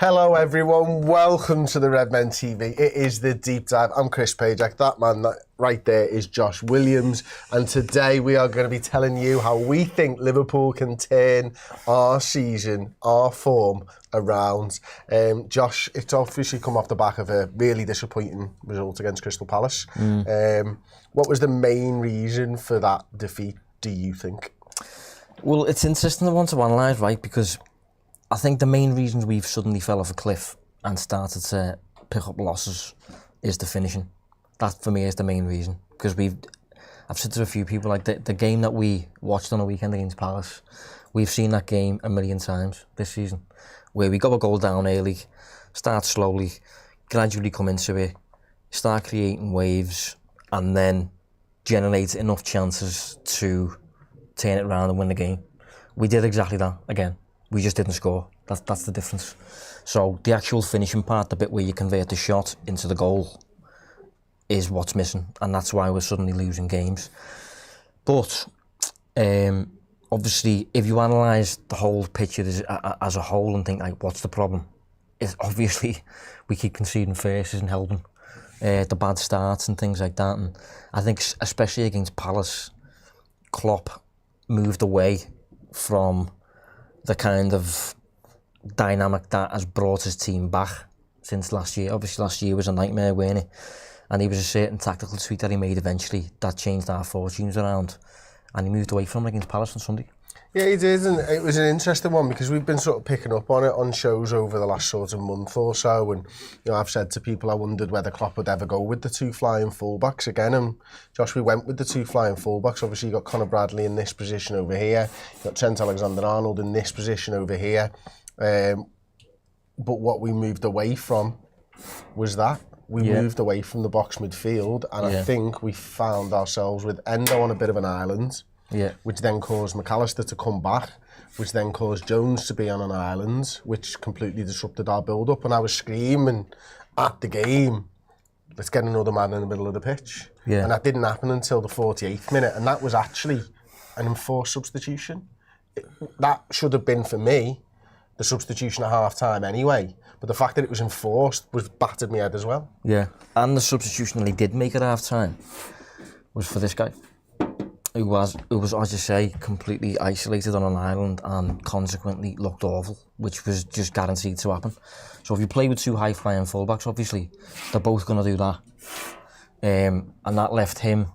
Hello everyone, welcome to the Redmen TV. It is the deep dive. I'm Chris Pajak. That man right there is Josh Williams, and today we are going to be telling you how we think Liverpool can turn our season, our form around. Josh, it's obviously come off the back of a really disappointing result against Crystal Palace. What was the main reason for that defeat, do you think? Well, it's interesting to want to analyse, right, because I think the main reasons we've suddenly fell off a cliff and started to pick up losses is the finishing. That, for me, is the main reason. Because I've said to a few people, like, the game that we watched on the weekend against Palace, we've seen that game a million times this season, where we got a goal down early, start slowly, gradually come into it, start creating waves, and then generate enough chances to turn it around and win the game. We did exactly that again. We just didn't score. That's the difference. So the actual finishing part, the bit where you convert the shot into the goal, is what's missing, and that's why we're suddenly losing games. But obviously, if you analyse the whole picture as a whole and think, like, what's the problem? It's obviously we keep conceding first isn't helping. The bad starts and things like that, and I think especially against Palace, Klopp moved away from the kind of dynamic that has brought his team back since last year. Obviously last year was a nightmare, wasn't it? And he was a certain tactical tweak that he made eventually that changed our fortunes around, and he moved away from it against Palace on Sunday. Yeah, he did, and it was an interesting one because we've been sort of picking up on it on shows over the last sort of month or so, and I've said to people I wondered whether Klopp would ever go with the two flying fullbacks again, and Josh, we went with the two flying fullbacks. Obviously you got Conor Bradley in this position over here, you got Trent Alexander-Arnold in this position over here, but what we moved away from was that. We moved away from the box midfield, and I think we found ourselves with Endo on a bit of an island. Which then caused McAllister to come back, which then caused Jones to be on an island, which completely disrupted our build-up. And I was screaming at the game, let's get another man in the middle of the pitch. And that didn't happen until the 48th minute, and that was actually an enforced substitution. That should have been, for me, the substitution at half-time anyway. But the fact that it was enforced battered me head as well. Yeah, and the substitution that he did make at half-time was for this guy, who was, as you say, completely isolated on an island and consequently looked awful, which was just guaranteed to happen. So if you play with two high-flying fullbacks, obviously, they're both going to do that. And that left him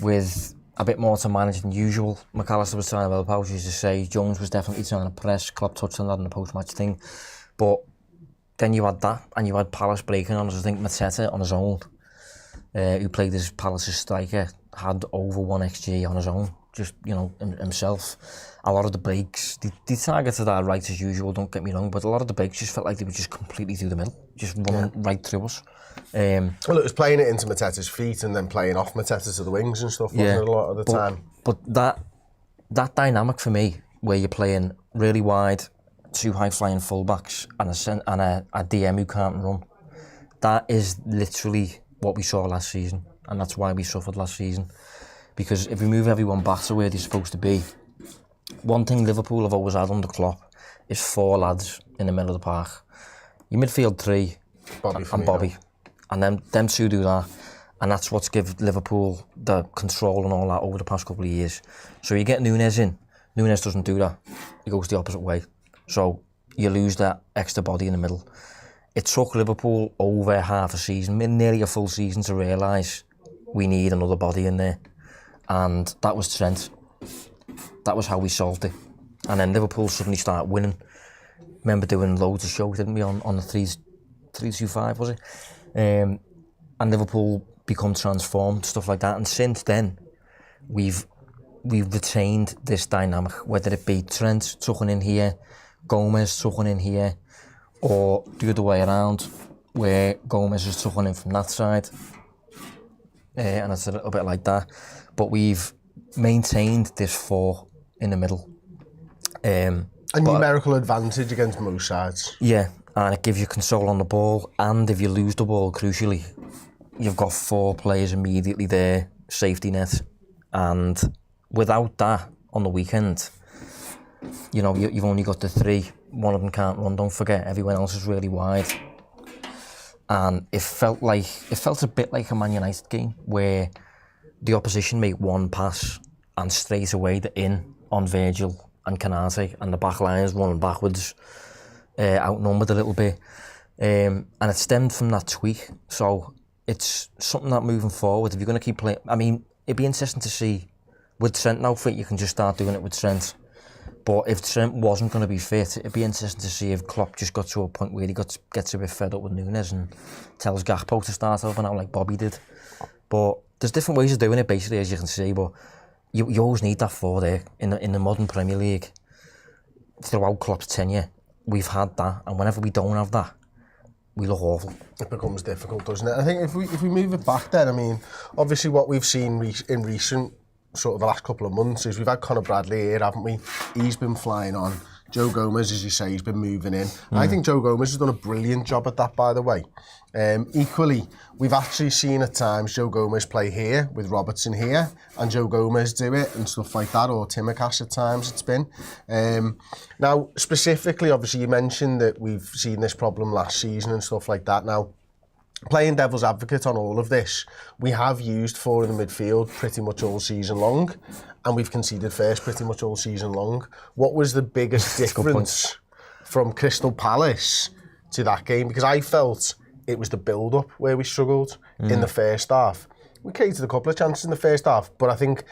with a bit more to manage than usual. McAllister was trying to help out, as you say. Jones was definitely trying to press. Klopp touched on that in the post-match thing. But then you had that, and you had Palace breaking on us. I think Mateta on his own, who played as Palace's striker, had over 1 XG on his own, just, himself. A lot of the breaks, they targeted our right as usual, don't get me wrong, but a lot of the breaks just felt like they were just completely through the middle, just running right through us. Well, it was playing it into Mateta's feet and then playing off Mateta to the wings and stuff, wasn't it, a lot of the time? But that dynamic for me, where you're playing really wide, two high-flying fullbacks and a DM who can't run, that is literally what we saw last season. And that's why we suffered last season. Because if we move everyone back to where they're supposed to be, one thing Liverpool have always had under Klopp is 4 lads in the middle of the park. Your midfield 3, Bobby. And them two do that. And that's what's given Liverpool the control and all that over the past couple of years. So you get Nunez in. Nunez doesn't do that. He goes the opposite way. So you lose that extra body in the middle. It took Liverpool over half a season, nearly a full season, to realise we need another body in there, and that was Trent. That was how we solved it. And then Liverpool suddenly started winning. Remember doing loads of shows, didn't we, on the 3-2-5, was it? And Liverpool become transformed, stuff like that. And since then, we've retained this dynamic, whether it be Trent tucking in here, Gomez tucking in here, or the other way around, where Gomez is tucking in from that side. And it's a little bit like that, but we've maintained this 4 in the middle. A numerical advantage against most sides. Yeah, and it gives you control on the ball, and if you lose the ball, crucially, you've got 4 players immediately there, safety net, and without that on the weekend, you know, you've only got the three. One of them can't run. Don't forget, everyone else is really wide. And it felt a bit like a Man United game where the opposition make one pass and straight away they're in on Virgil and Canate, and the back line is running backwards, outnumbered a little bit. And it stemmed from that tweak. So it's something that moving forward, if you're going to keep playing, I mean, it'd be interesting to see with Trent now fit, you can just start doing it with Trent. But if Trent wasn't going to be fit, it'd be interesting to see if Klopp just got to a point where he gets a bit fed up with Nunez and tells Gakpo to start over now like Bobby did. But there's different ways of doing it, basically, as you can see. But you always need that four there in the modern Premier League. Throughout Klopp's tenure, we've had that, and whenever we don't have that, we look awful. It becomes difficult, doesn't it? I think if we move it back then, I mean, obviously what we've seen in recent sort of the last couple of months is we've had Conor Bradley here, haven't we? He's been flying on. Joe Gomez, as you say, he's been moving in. I think Joe Gomez has done a brilliant job at that, by the way. Equally, we've actually seen at times Joe Gomez play here with Robertson here, and Joe Gomez do it and stuff like that, or Timakash at times it's been. Now, specifically, obviously, you mentioned that we've seen this problem last season and stuff like that. Now, playing devil's advocate on all of this, we have used four in the midfield pretty much all season long, and we've conceded first pretty much all season long. What was the biggest difference from Crystal Palace to that game? Because I felt it was the build-up where we struggled in the first half. We created a couple of chances in the first half, but I think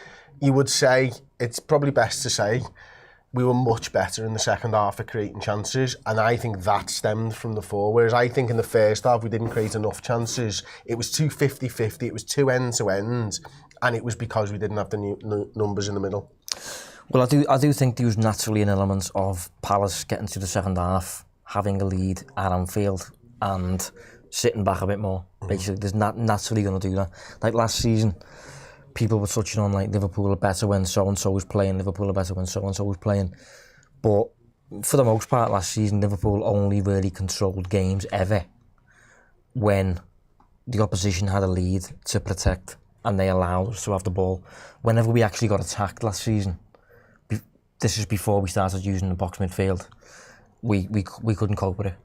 you would say, it's probably best to say, we were much better in the second half at creating chances, and I think that stemmed from the four. Whereas I think in the first half we didn't create enough chances. It was too 50-50, it was too end-to-end, and it was because we didn't have the numbers in the middle. Well, I do think there was naturally an element of Palace getting to the second half, having a lead at Anfield, and sitting back a bit more. Basically, there's not naturally going to do that. Like last season, people were touching on like Liverpool are better when so-and-so was playing, Liverpool are better when so-and-so was playing. But for the most part last season, Liverpool only really controlled games ever when the opposition had a lead to protect and they allowed us to have the ball. Whenever we actually got attacked last season, this is before we started using the box midfield, we couldn't cope with it.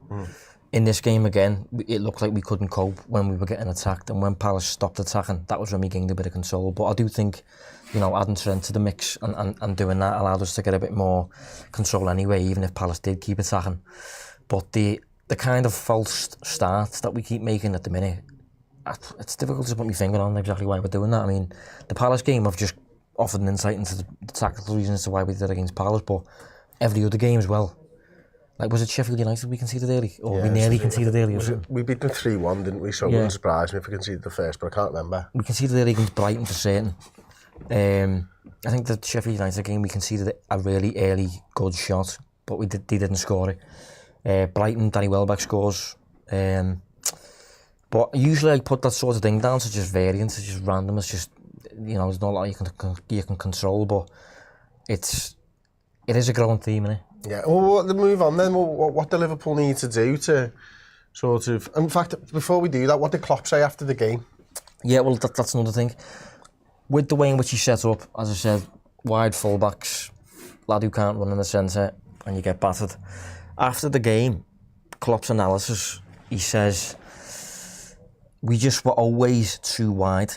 In this game again, it looked like we couldn't cope when we were getting attacked, and when Palace stopped attacking, that was when we gained a bit of control. But I do think, you know, adding Trent to the mix and doing that allowed us to get a bit more control anyway, even if Palace did keep attacking. But the kind of false starts that we keep making at the minute, it's difficult to put my finger on exactly why we're doing that. I mean, the Palace game, I've just offered an insight into the tactical reasons as to why we did it against Palace, but every other game as well. Like, was it Sheffield United we conceded early? Or we nearly conceded early? We beat them 3-1, didn't we? So it wouldn't surprise me if we conceded the first, but I can't remember. We conceded early against Brighton for certain. I think the Sheffield United game, we conceded a really early good shot, but they didn't score it. Brighton, Danny Welbeck scores. But usually I put that sort of thing down to just variance, it's just random, it's just, you know, there's not a lot you can control, but it is a growing theme, isn't it? Yeah, well, move on then. What do Liverpool need to do to sort of... In fact, before we do that, what did Klopp say after the game? Yeah, well, that's another thing. With the way in which he set up, as I said, wide fullbacks, lad who can't run in the centre, and you get battered. After the game, Klopp's analysis, he says, we just were always too wide,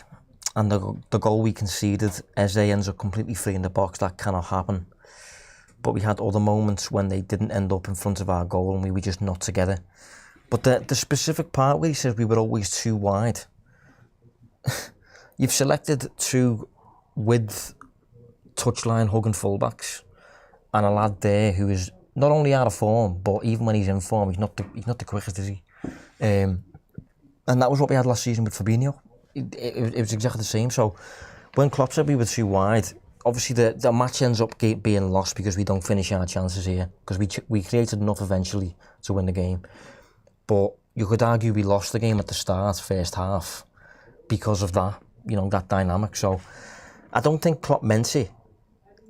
and the goal we conceded, Eze ends up completely free in the box, that cannot happen. But we had other moments when they didn't end up in front of our goal and we were just not together. But the specific part where he says we were always too wide, you've selected two width touchline hugging fullbacks and a lad there who is not only out of form, but even when he's in form, he's not the quickest, is he? And that was what we had last season with Fabinho. It was exactly the same. So when Klopp said we were too wide, obviously the match ends up being lost because we don't finish our chances here, because we created enough eventually to win the game. But you could argue we lost the game at the start, first half, because of that, you know, that dynamic. So I don't think Klopp meant it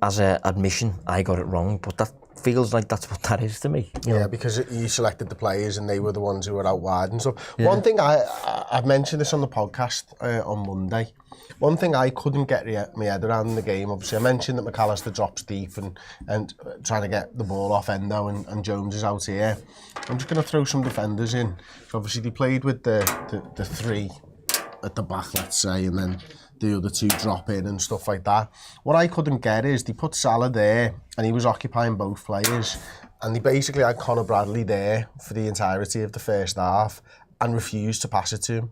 as an admission, I got it wrong, but feels like that's what that is to me. You know? Because you selected the players and they were the ones who were out wide and stuff. Yeah. One thing I've mentioned this on the podcast on Monday. One thing I couldn't get my head around in the game, obviously I mentioned that McAllister drops deep and trying to get the ball off Endo and Jones is out here. I'm just going to throw some defenders in. So obviously they played with the three at the back, let's say, and then the other two drop in and stuff like that. What I couldn't get is they put Salah there and he was occupying both players, and they basically had Conor Bradley there for the entirety of the first half and refused to pass it to him.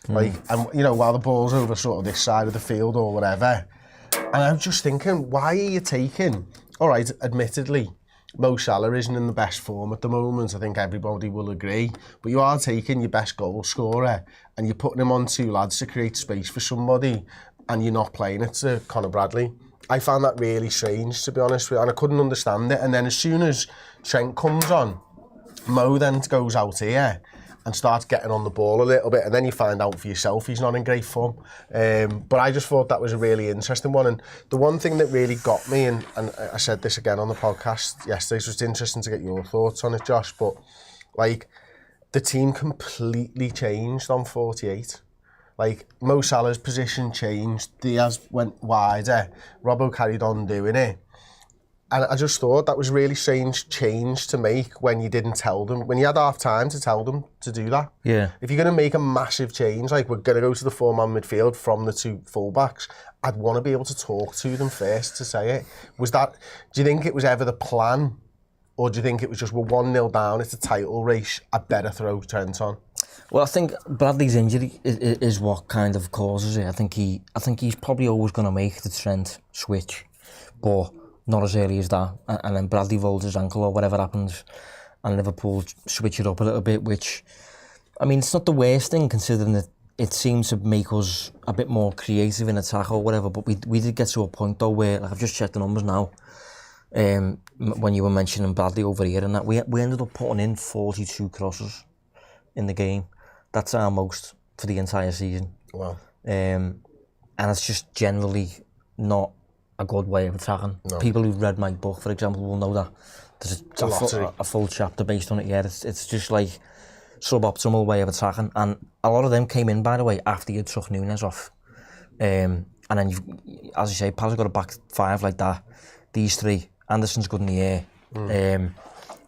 Like, and you know, while the ball's over sort of this side of the field or whatever. And I was just thinking, why are you taking, all right, admittedly, Mo Salah isn't in the best form at the moment, I think everybody will agree, but you are taking your best goal scorer and you're putting him on two lads to create space for somebody and you're not playing it to Conor Bradley. I found that really strange, to be honest with you, and I couldn't understand it. And then as soon as Trent comes on, Mo then goes out here and starts getting on the ball a little bit, and then you find out for yourself he's not in great form. But I just thought that was a really interesting one. And the one thing that really got me, and I said this again on the podcast yesterday, so it's interesting to get your thoughts on it, Josh, but like, the team completely changed on 48. Like, Mo Salah's position changed, Diaz went wider, Robbo carried on doing it. And I just thought that was a really strange change to make when you didn't tell them, when you had half time to tell them to do that. Yeah. If you're going to make a massive change, like we're going to go to the four-man midfield from the two fullbacks, I'd want to be able to talk to them first to say it. Was that, do you think it was ever the plan? Or do you think it was just, we're 1-0 down, it's a title race, I better throw Trent on? Well, I think Bradley's injury is what kind of causes it. I think he's probably always going to make the Trent switch, but not as early as that, and then Bradley rolls his ankle or whatever happens, and Liverpool switch it up a little bit, which, I mean, it's not the worst thing considering that it seems to make us a bit more creative in attack or whatever, but we did get to a point though where, like, I've just checked the numbers now, when you were mentioning Bradley over here, and that we ended up putting in 42 crosses in the game. That's our most for the entire season. Wow. And it's just generally not a good way of attacking. No. People who've read my book, for example, will know that there's a full chapter based on it. Yeah, it's just like suboptimal way of attacking, and a lot of them came in, by the way, after you took Nunez off, and then as you say, Palace got a back five like that. These three, Anderson's good in the air,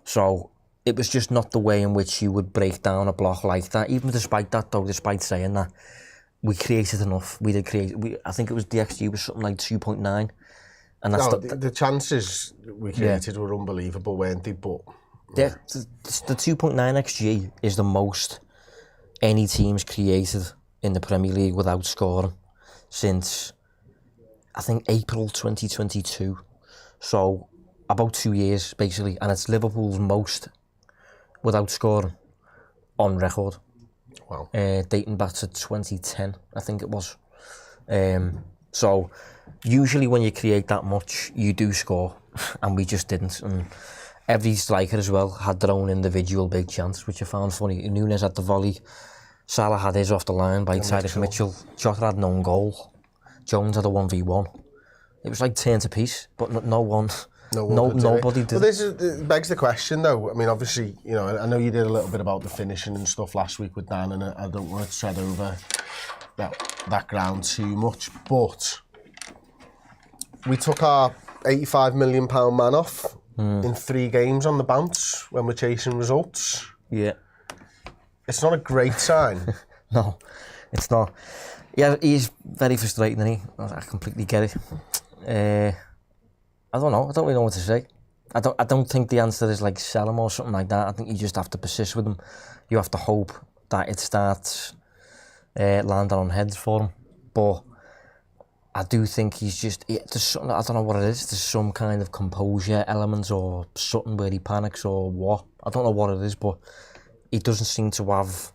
so it was just not the way in which you would break down a block like that. Even despite that, though, despite saying that, we created enough. We did create. I think it was the XG was something like 2.9. And that's the chances we created were unbelievable, weren't they? But yeah, the 2.9 XG is the most any team's created in the Premier League without scoring since, I think, April 2022. So about 2 years, basically. And it's Liverpool's most without scoring on record. Wow. Dating back to 2010, I think it was. So usually when you create that much, you do score, and we just didn't. And every striker as well had their own individual big chance, which I found funny. Nunez had the volley, Salah had his off the line by Tyrese Mitchell, Jota had an own goal, Jones had a 1v1. It was like turn to piece, but nobody did. Well, this begs the question, though. I mean, obviously, you know, I know you did a little bit about the finishing and stuff last week with Dan, and I don't want to tread over that ground too much, but we took our £85 million man off in 3 games on the bounce when we're chasing results. Yeah. It's not a great sign. No, it's not. Yeah, he's very frustrating, isn't he? I completely get it. I don't know. I don't really know what to say. I don't think the answer is like sell him or something like that. I think you just have to persist with him. You have to hope that it starts landing on heads for him. But I do think he's just, there's something, I don't know what it is, there's some kind of composure element or something where he panics or what. I don't know what it is, but he doesn't seem to have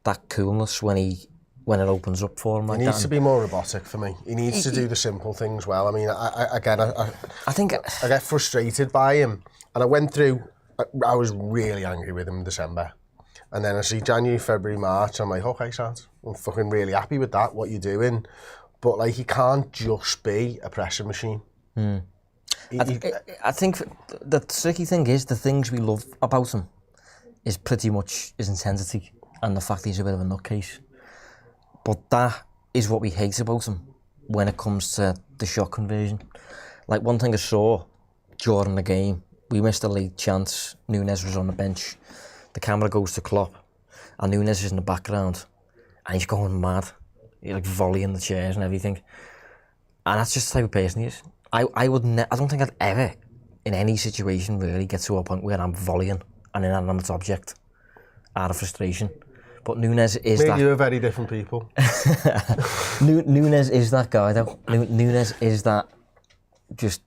that coolness when it opens up for him like that. He needs to be more robotic for me. He needs to do the simple things well. I mean, I get frustrated by him. And I went through, I was really angry with him in December. And then I see January, February, March, I'm like, okay, Sant, I'm fucking really happy with that, what you're doing. But like, he can't just be a pressing machine. I think the tricky thing is the things we love about him is pretty much his intensity and the fact he's a bit of a nutcase. But that is what we hate about him when it comes to the shot conversion. Like one thing I saw during the game, we missed a late chance. Nunez was on the bench. The camera goes to Klopp, and Nunez is in the background, and he's going mad. He's like volleying the chairs and everything. And that's just the type of person he is. I don't think I'd ever, in any situation really, get to a point where I'm volleying an inanimate object out of frustration. But Nunez is that... Maybe you're very different people. Nunez is that guy though. Nunez is that just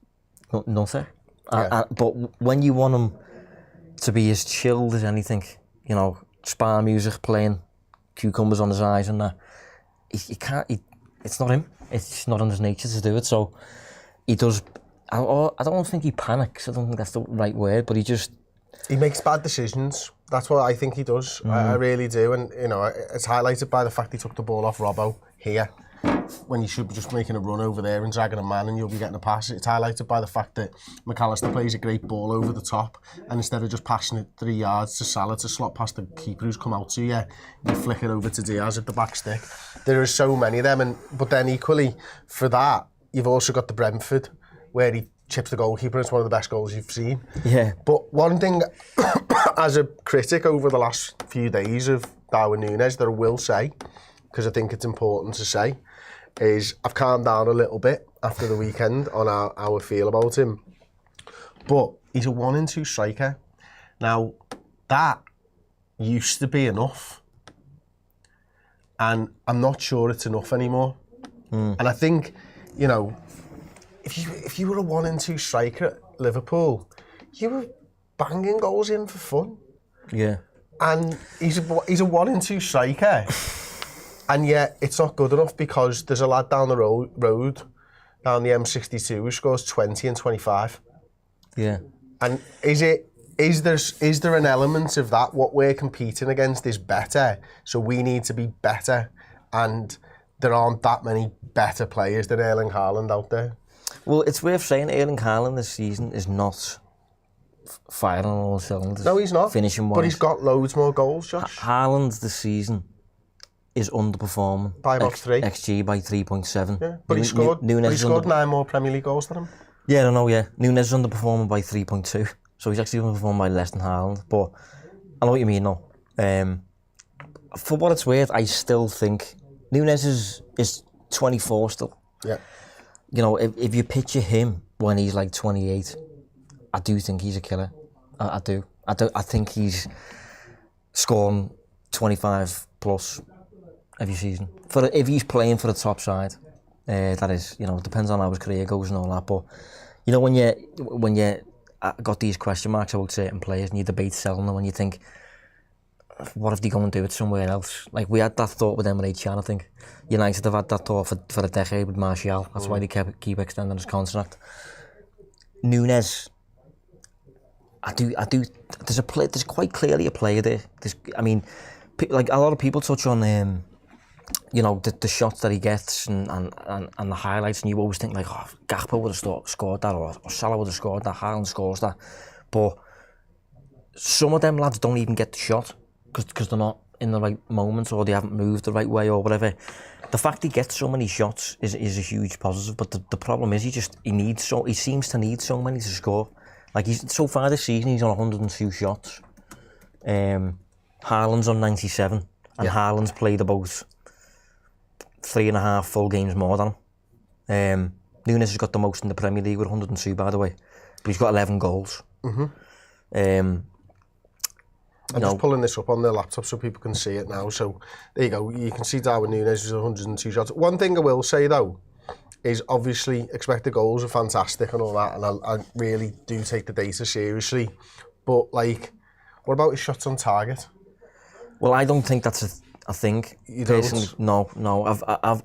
nutter. Yeah. But when you want him to be as chilled as anything, you know, spa music playing, cucumbers on his eyes and that, he can't, it's not him. It's just not in his nature to do it. So he does, I don't think he panics. I don't think that's the right word, but he makes bad decisions. That's what I think he does. I really do. And, you know, it's highlighted by the fact he took the ball off Robbo here, when you should be just making a run over there and dragging a man and you'll be getting a pass. It's highlighted by the fact that McAllister plays a great ball over the top, and instead of just passing it 3 yards to Salah to slot past the keeper who's come out to you, you flick it over to Diaz at the back stick. There are so many of them, but then equally for that, you've also got the Brentford, where he chips the goalkeeper. It's one of the best goals you've seen. Yeah. But one thing, as a critic over the last few days of Darwin Nunez, that I will say, because I think it's important to say, is I've calmed down a little bit after the weekend on how I feel about him. But he's a 1-2 striker. Now, that used to be enough. And I'm not sure it's enough anymore. And I think, you know, if you were a 1-2 striker at Liverpool, you were banging goals in for fun. Yeah. And he's a 1-2 striker. And yet, it's not good enough because there's a lad down the road, down the M62, who scores 20 and 25. Yeah. And is there an element of that? What we're competing against is better, so we need to be better. And there aren't that many better players than Erling Haaland out there. Well, it's worth saying Erling Haaland this season is not firing on all cylinders. No, he's not. Finishing wise. But he's got loads more goals, Josh. Haaland this season is underperforming by about 3. XG by 3.7. Yeah, but he scored 9 more Premier League goals than him. Yeah, I know, yeah. Nunez is underperforming by 3.2. So he's actually underperforming by less than Haaland. But I know what you mean, though. For what it's worth, I still think Nunez is 24 still. Yeah. You know, if you picture him when he's like 28, I do think he's a killer. I do. I think he's scoring 25 plus every season. If he's playing for the top side, that is, you know, it depends on how his career goes and all that. But you know, when you got these question marks about certain players and you debate selling them, and you think, what if they go and do it somewhere else? Like we had that thought with Emre Can, I think. United have had that thought for a decade with Martial. That's why they keep extending his contract. Nunez, I do. There's quite clearly a player there. I mean, like a lot of people touch on, you know, the shots that he gets and the highlights, and you always think like, oh, Gakpo would have scored that, or Salah would have scored that, Haaland scores that. But some of them lads don't even get the shot because they're not in the right moment, or they haven't moved the right way, or whatever. The fact he gets so many shots is a huge positive, but the problem is he seems to need so many to score. Like so far this season he's on 102 shots. Haaland's on 97, and Haaland's played about 3.5 full games more than him. Nunez has got the most in the Premier League with 102, by the way, but he's got 11 goals. I'm just pulling this up on the laptop so people can see it now. So there you go. You can see Darwin Nunez with 102 shots. One thing I will say though is obviously expected goals are fantastic and all that, and I really do take the data seriously. But like, what about his shots on target? Well, I don't think that's a thing. You personally, don't? No.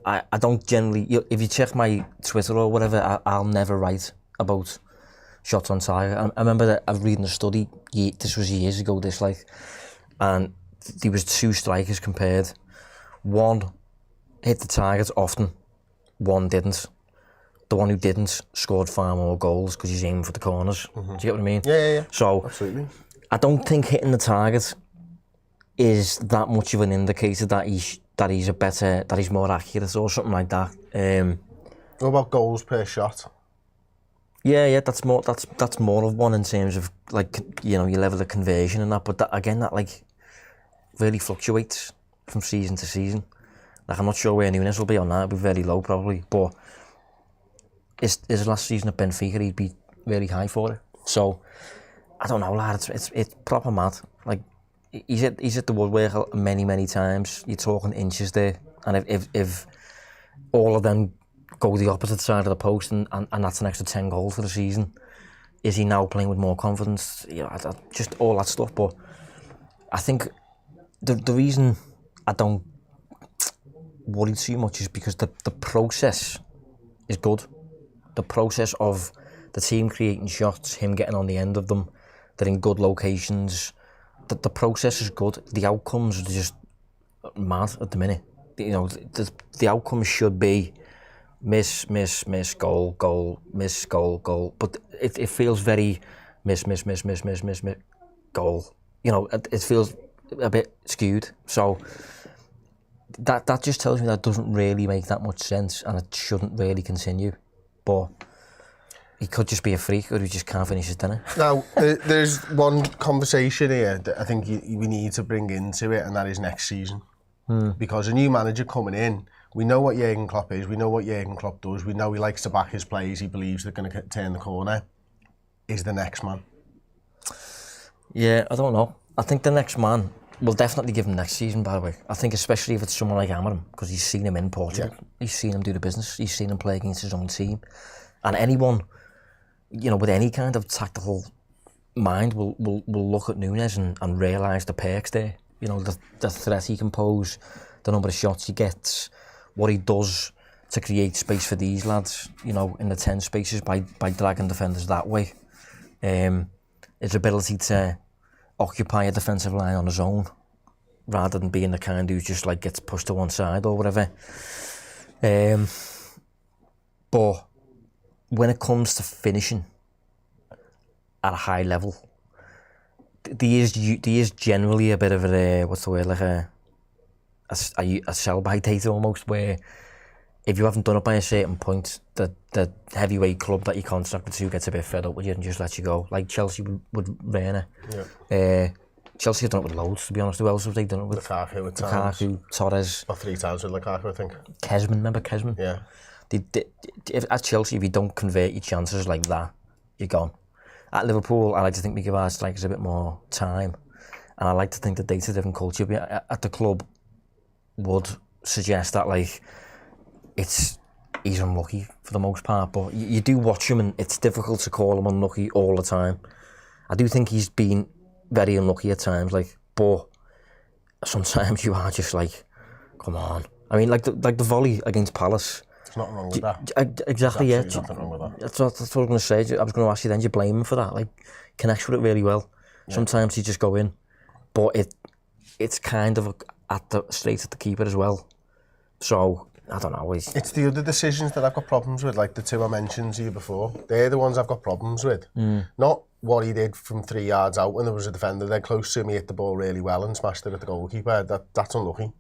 I don't generally. If you check my Twitter or whatever, I'll never write about shots on target. I remember that I was reading a study. This was years ago. And there was 2 strikers compared. One hit the target often, one didn't. the one who didn't scored far more goals because he's aiming for the corners. Do you get what I mean? Yeah. So Absolutely. I don't think hitting the target is that much of an indicator that he's more accurate or something like that. What about goals per shot? Yeah, that's more of one in terms of like, you know, your level of conversion and that. But that, again, that like really fluctuates from season to season. Like, I'm not sure where Nunez will be on that. It'll be very low probably. But his last season at Benfica, he'd be really high for it. So I don't know, lad. It's proper mad. Like, he's hit the woodwork many times. You're talking inches there, and if all of them go the opposite side of the post, and that's an extra 10 goals for the season, is he now playing with more confidence? You know, just all that stuff. But I think the reason I don't worry too much is because the process is good. The process of the team creating shots, him getting on the end of them, they're in good locations. The process is good. The outcomes are just mad at the minute. You know, the outcomes should be miss, goal, miss, goal. But it feels very miss, goal. You know, it feels a bit skewed. So that just tells me that doesn't really make that much sense, and it shouldn't really continue. But he could just be a freak, or he just can't finish his dinner. Now, there's one conversation here that I think we need to bring into it, and that is next season. Because a new manager coming in, we know what Jurgen Klopp is, we know what Jurgen Klopp does, we know he likes to back his players, he believes they're going to turn the corner. Is the next man? Yeah, I don't know. I think the next man will definitely give him next season, by the way. I think especially if it's someone like Amarim, because he's seen him in Portugal. Yeah. He's seen him do the business, he's seen him play against his own team. And anyone, you know, with any kind of tactical mind will look at Nunez and realise the perks there. You know, the threat he can pose, the number of shots he gets, what he does to create space for these lads, you know, in the 10 spaces by dragging defenders that way. His ability to occupy a defensive line on his own, rather than being the kind who just like gets pushed to one side or whatever. But when it comes to finishing at a high level, there is generally a bit of a what's the word, like a sell-by date almost, where if you haven't done it by a certain point, the heavyweight club that you contracted to gets a bit fed up with you and just lets you go. Like Chelsea with Werner. Yeah. Chelsea have done it with loads, to be honest. Who else have they done it with? Lukaku, Torres. About 3 times with Lukaku, I think. Kesman, remember Kesman? Yeah. At Chelsea, if you don't convert your chances like that, you're gone. At Liverpool, I like to think we give our strikers a bit more time, and I like to think the data-driven culture at the club would suggest that, like, he's unlucky for the most part, but you do watch him and it's difficult to call him unlucky all the time. I do think he's been very unlucky at times, like, but sometimes you are just like, come on. I mean, like the volley against Palace. There's nothing wrong with that. Exactly, yeah. Nothing wrong with that. That's what I was going to say. I was going to ask you then, do you blame him for that? Like, connects with it really well. Yeah. Sometimes he just go in, but it's kind of straight at the keeper as well. So I don't know. It's the other decisions that I've got problems with, like the two I mentioned to you before. They're the ones I've got problems with. Not what he did from 3 yards out when there was a defender there close to him. He hit the ball really well and smashed it at the goalkeeper. That's unlucky.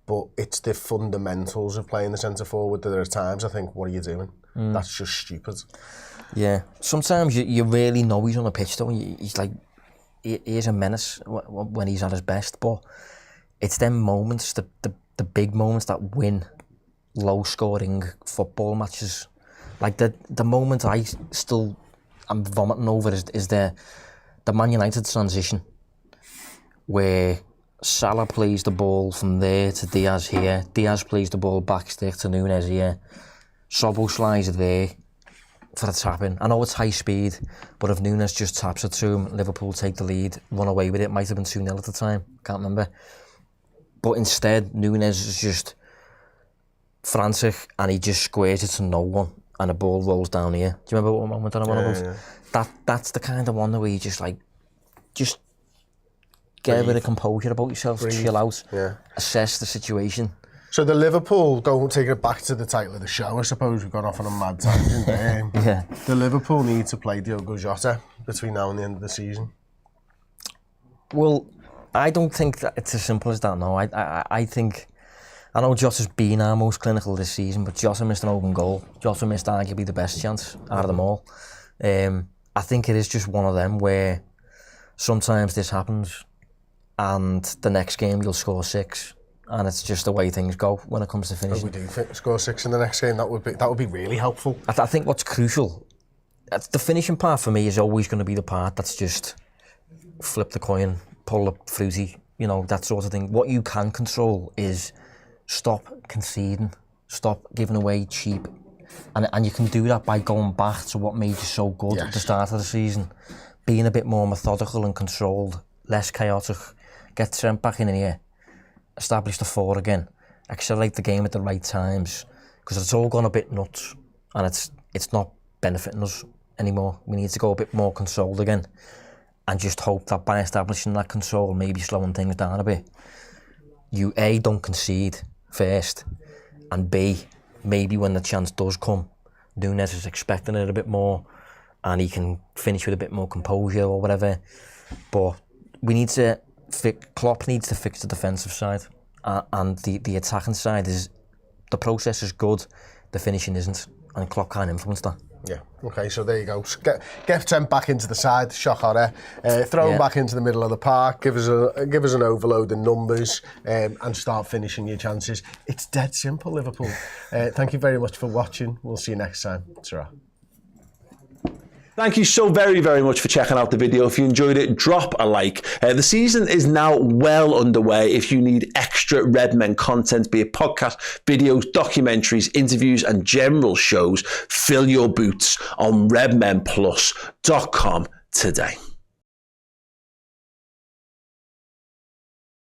But it's the fundamentals of playing the centre forward that there are times I think, what are you doing? That's just stupid. Yeah. Sometimes you really know he's on the pitch though. He's like, he is a menace when he's at his best. But it's them moments, the big moments that win low-scoring football matches. Like the moment I'm vomiting over is the Man United transition, where Salah plays the ball from there to Diaz here. Diaz plays the ball back stick to Nunez here. Szoboszlai there for a tap-in. I know it's high speed, but if Nunez just taps it to him, Liverpool take the lead, run away with it. Might have been 2-0 at the time, can't remember. But instead, Nunez is just frantic and he just squares it to no one and the ball rolls down here. Do you remember what moment that I'm on about? Yeah. That's the kind of one where you just get a bit of composure about yourself, chill out, assess the situation. So the Liverpool, taking it back to the title of the show, I suppose we've gone off on a mad tangent there. Yeah. The Liverpool need to play Diogo Jota between now and the end of the season. Well, I don't think that it's as simple as that, no. I think, I know Jota's been our most clinical this season, but Jota missed an open goal. Jota missed arguably the best chance out of them all. I think it is just one of them where sometimes this happens and the next game you'll score 6. And it's just the way things go when it comes to finishing. If we do score 6 in the next game, that would be really helpful. I think what's crucial, the finishing part for me is always going to be the part that's just flip the coin, pull up fruity, you know, that sort of thing. What you can control is stop conceding, stop giving away cheap. And you can do that by going back to what made you so good at the start of the season. Being a bit more methodical and controlled, less chaotic, get Trent back in here. Establish the 4 again, accelerate the game at the right times, because it's all gone a bit nuts and it's not benefiting us anymore. We need to go a bit more controlled again and just hope that by establishing that control, maybe slowing things down a bit, you A, don't concede first, and B, maybe when the chance does come, Nunez is expecting it a bit more and he can finish with a bit more composure or whatever. But we need to Klopp needs to fix the defensive side, and the attacking side is, the process is good, the finishing isn't, and Klopp can't influence that. Yeah. Okay. So there you go. Get Trent back into the side, shock horror. Throw him back into the middle of the park. Give us an overload in numbers, and start finishing your chances. It's dead simple, Liverpool. Thank you very much for watching. We'll see you next time. Ta-ra. Thank you so very, very much for checking out the video. If you enjoyed it, drop a like. The season is now well underway. If you need extra Redmen content, be it podcasts, videos, documentaries, interviews, and general shows, fill your boots on redmenplus.com today.